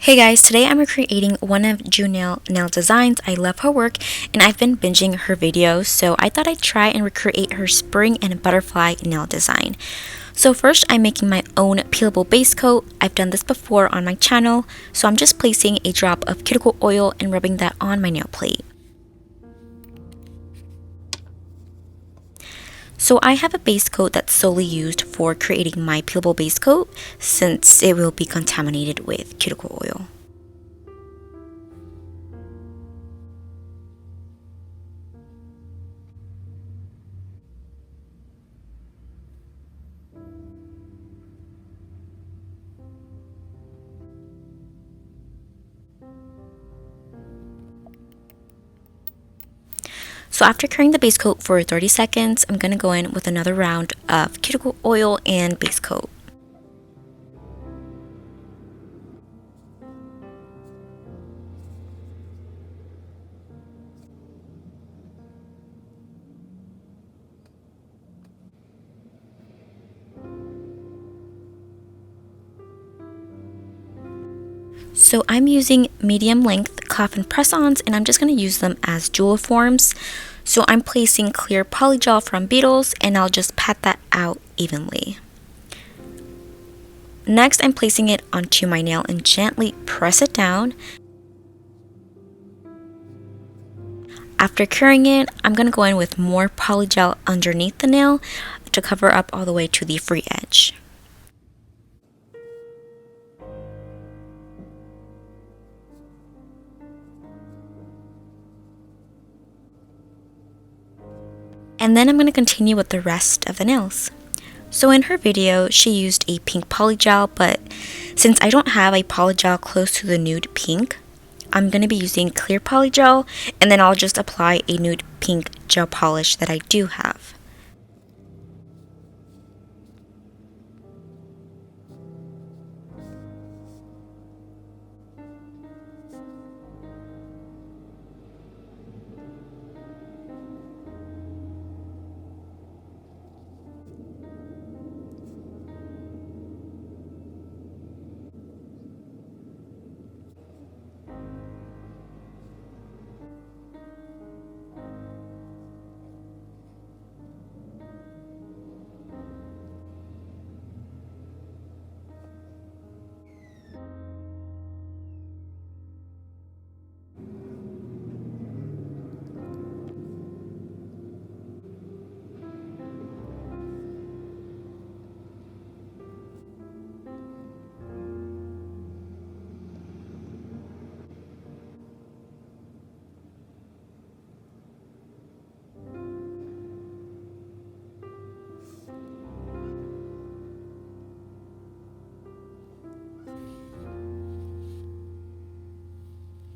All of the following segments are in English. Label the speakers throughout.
Speaker 1: Hey guys, today I'm recreating one of JOUNAIL nail designs. I love her work and I've been binging her videos, so I thought I'd try and recreate her spring and butterfly nail design. So first I'm making my own peelable base coat. I've done this before on my channel, so I'm just placing a drop of cuticle oil and rubbing that on my nail plate. So I have a base coat that's solely used for creating my peelable base coat since it will be contaminated with cuticle oil. So after curing the base coat for 30 seconds, I'm going to go in with another round of cuticle oil and base coat. So I'm using medium length coffin press-ons and I'm just going to use them as jewel forms. So I'm placing clear polygel from Beetles and I'll just pat that out evenly. Next, I'm placing it onto my nail and gently press it down. After curing it, I'm going to go in with more polygel underneath the nail to cover up all the way to the free edge. And then I'm going to continue with the rest of the nails. So in her video, she used a pink polygel, but since I don't have a polygel close to the nude pink, I'm going to be using clear polygel, and then I'll just apply a nude pink gel polish that I do have.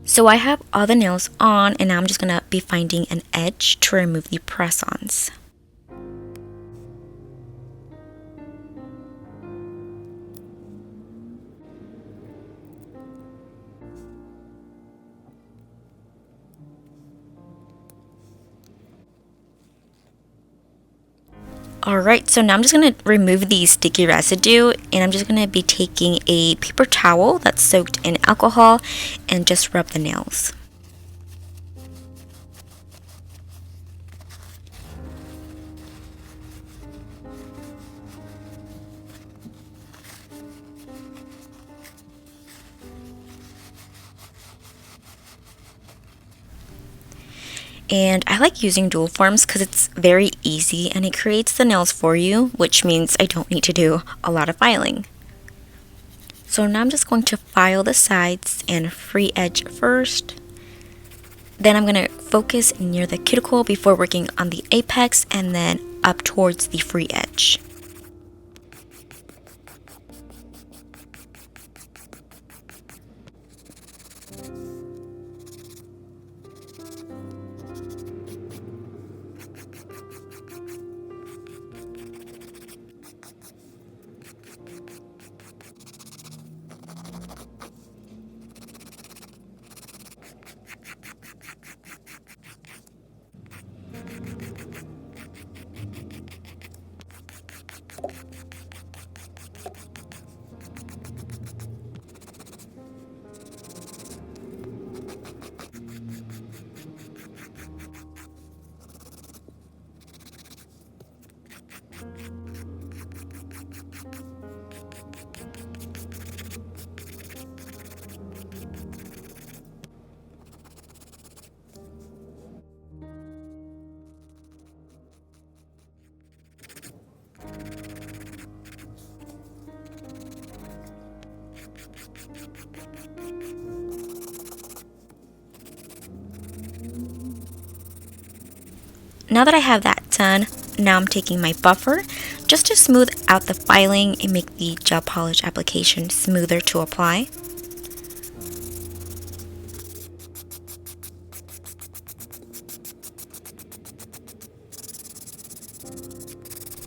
Speaker 1: So I have all the nails on and now I'm just going to be finding an edge to remove the press-ons. Alright, so now I'm just going to remove the sticky residue and I'm just going to be taking a paper towel that's soaked in alcohol and just rub the nails. And I like using dual forms because it's very easy and it creates the nails for you, which means I don't need to do a lot of filing. So now I'm just going to file the sides and free edge first. Then I'm going to focus near the cuticle before working on the apex and then up towards the free edge. now that I have that done, now I'm taking my buffer just to smooth out the filing and make the gel polish application smoother to apply.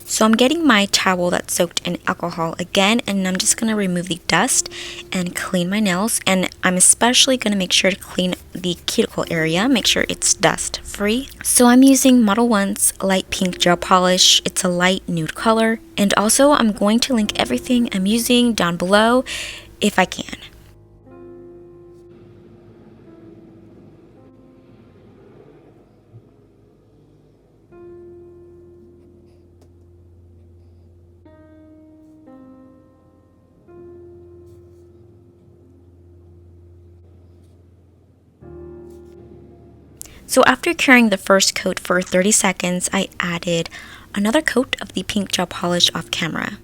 Speaker 1: So I'm getting my towel that's soaked in alcohol again, and I'm just going to remove the dust and clean my nails. And I'm especially going to make sure to clean the cuticle area, make sure it's dust free. So I'm using Model 1's light pink gel polish. It's a light nude color. And also I'm going to link everything I'm using down below if I can. So after curing the first coat for 30 seconds, I added another coat of the pink gel polish off camera.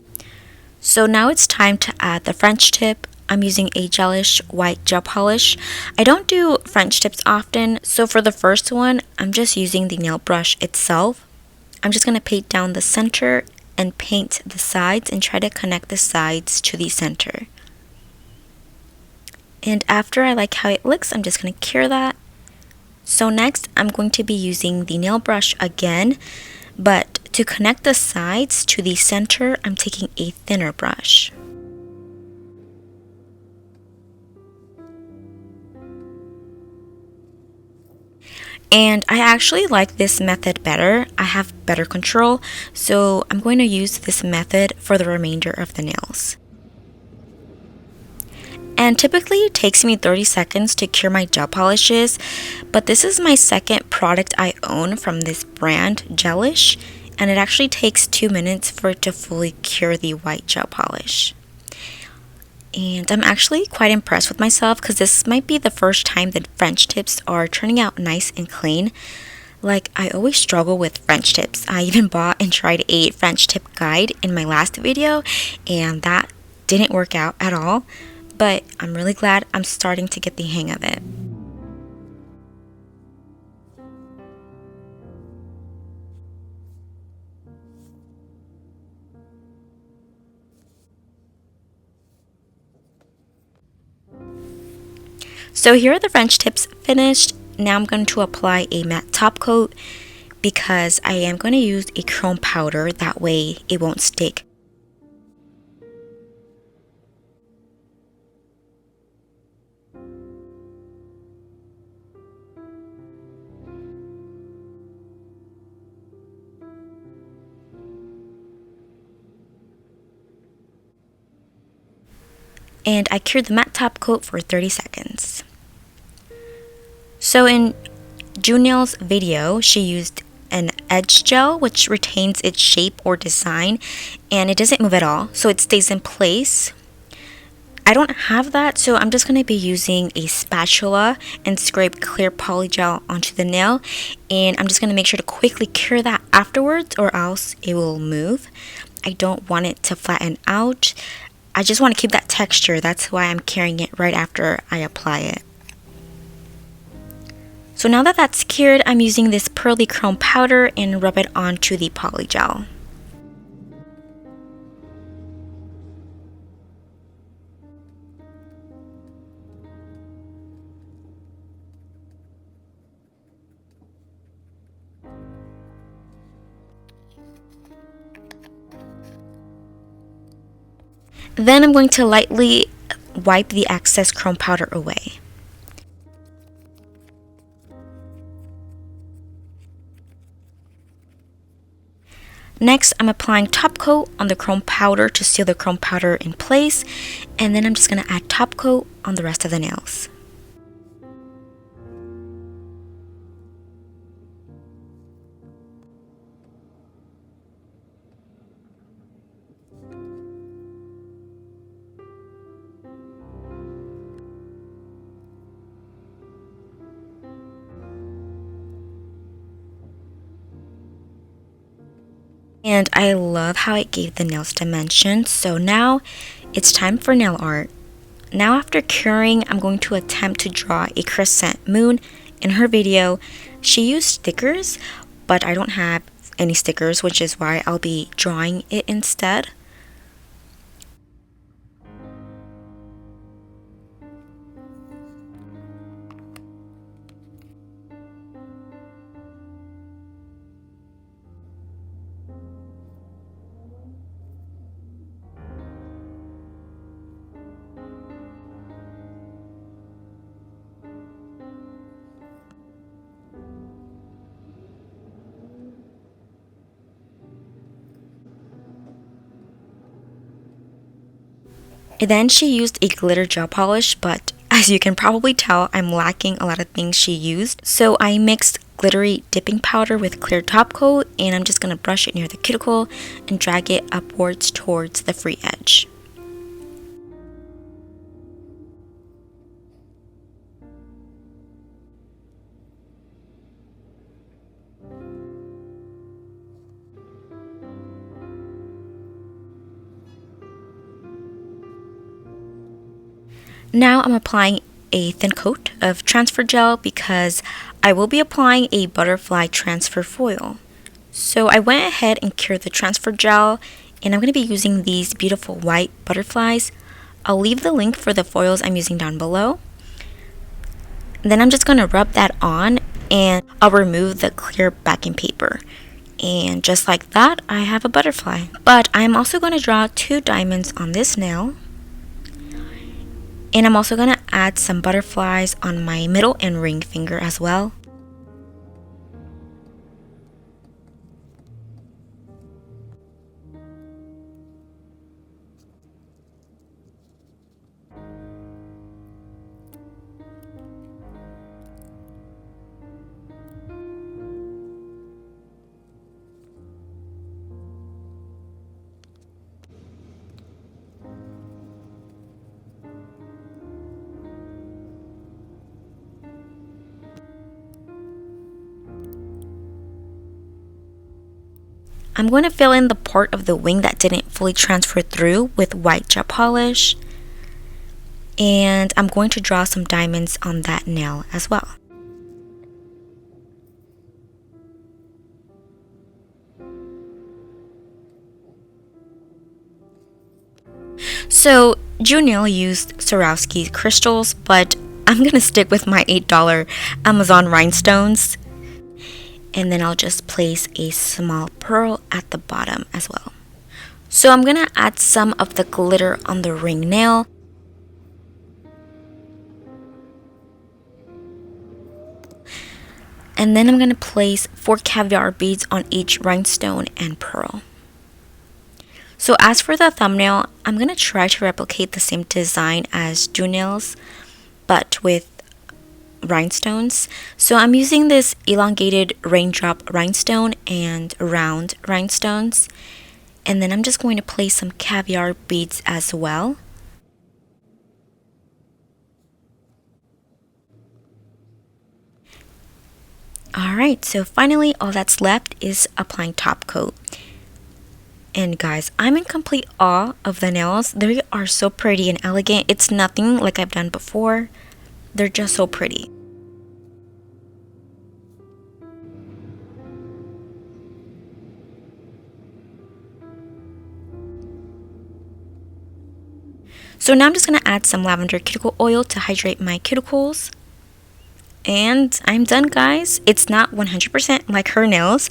Speaker 1: So now it's time to add the French tip. I'm using a gelish white gel polish. I don't do French tips often, so for the first one, I'm just using the nail brush itself. I'm just going to paint down the center and paint the sides and try to connect the sides to the center. And after I like how it looks, I'm just going to cure that. So next, I'm going to be using the nail brush again, but to connect the sides to the center, I'm taking a thinner brush. And I actually like this method better. I have better control, so I'm going to use this method for the remainder of the nails. And typically it takes me 30 seconds to cure my gel polishes, but this is my second product I own from this brand, Gelish, and it actually takes 2 minutes for it to fully cure the white gel polish. And I'm actually quite impressed with myself because this might be the first time that French tips are turning out nice and clean. Like, I always struggle with French tips. I even bought and tried a French tip guide in my last video, and that didn't work out at all. But I'm really glad I'm starting to get the hang of it. So here are the French tips finished. Now I'm going to apply a matte top coat because I am going to use a chrome powder, that way it won't stick. And I cured the matte top coat for 30 seconds. So in JOUNAIL's video, she used an edge gel which retains its shape or design, and it doesn't move at all, so it stays in place. I don't have that, so I'm just going to be using a spatula and scrape clear polygel onto the nail, and I'm just going to make sure to quickly cure that afterwards or else it will move. I don't want it to flatten out. I just want to keep that texture, that's why I'm curing it right after I apply it. So now that that's cured, I'm using this pearly chrome powder and rub it onto the polygel. Then I'm going to lightly wipe the excess chrome powder away. Next, I'm applying top coat on the chrome powder to seal the chrome powder in place, and then I'm just going to add top coat on the rest of the nails. And I love how it gave the nails dimension. So now it's time for nail art. Now after curing, I'm going to attempt to draw a crescent moon. In her video, she used stickers, but I don't have any stickers, which is why I'll be drawing it instead. And then she used a glitter gel polish, but as you can probably tell, I'm lacking a lot of things she used. So I mixed glittery dipping powder with clear top coat, and I'm just going to brush it near the cuticle and drag it upwards towards the free edge. Now I'm applying a thin coat of transfer gel because I will be applying a butterfly transfer foil. So I went ahead and cured the transfer gel, and I'm going to be using these beautiful white butterflies. I'll leave the link for the foils I'm using down below. Then I'm just going to rub that on, and I'll remove the clear backing paper. And just like that, I have a butterfly. But I'm also going to draw 2 diamonds on this nail. And I'm also going to add some butterflies on my middle and ring finger as well. I'm going to fill in the part of the wing that didn't fully transfer through with white gel polish. And I'm going to draw some diamonds on that nail as well. So JOUNAIL used Swarovski crystals, but I'm going to stick with my $8 Amazon rhinestones. And then I'll just place a small pearl at the bottom as well. So I'm going to add some of the glitter on the ring nail. And then I'm going to place 4 caviar beads on each rhinestone and pearl. So as for the thumbnail, I'm going to try to replicate the same design as JOUNAIL's, but with rhinestones. So I'm using this elongated raindrop rhinestone and round rhinestones, and then I'm just going to place some caviar beads as well. Alright, so finally all that's left is applying top coat. And guys, I'm in complete awe of the nails. They are so pretty and elegant. It's nothing like I've done before. They're just so pretty. So now I'm just going to add some lavender cuticle oil to hydrate my cuticles. And I'm done, guys. It's not 100% like her nails,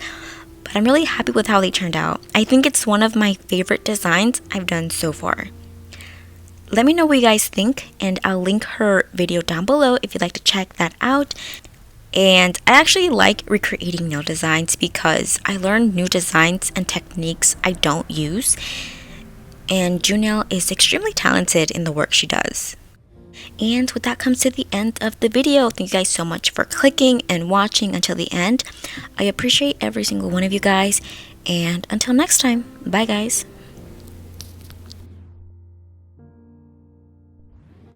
Speaker 1: but I'm really happy with how they turned out. I think it's one of my favorite designs I've done so far. Let me know what you guys think, and I'll link her video down below if you'd like to check that out. And I actually like recreating nail designs because I learn new designs and techniques I don't use. And JOUNAIL is extremely talented in the work she does. And with that comes to the end of the video. Thank you guys so much for clicking and watching until the end. I appreciate every single one of you guys. And until next time, bye guys.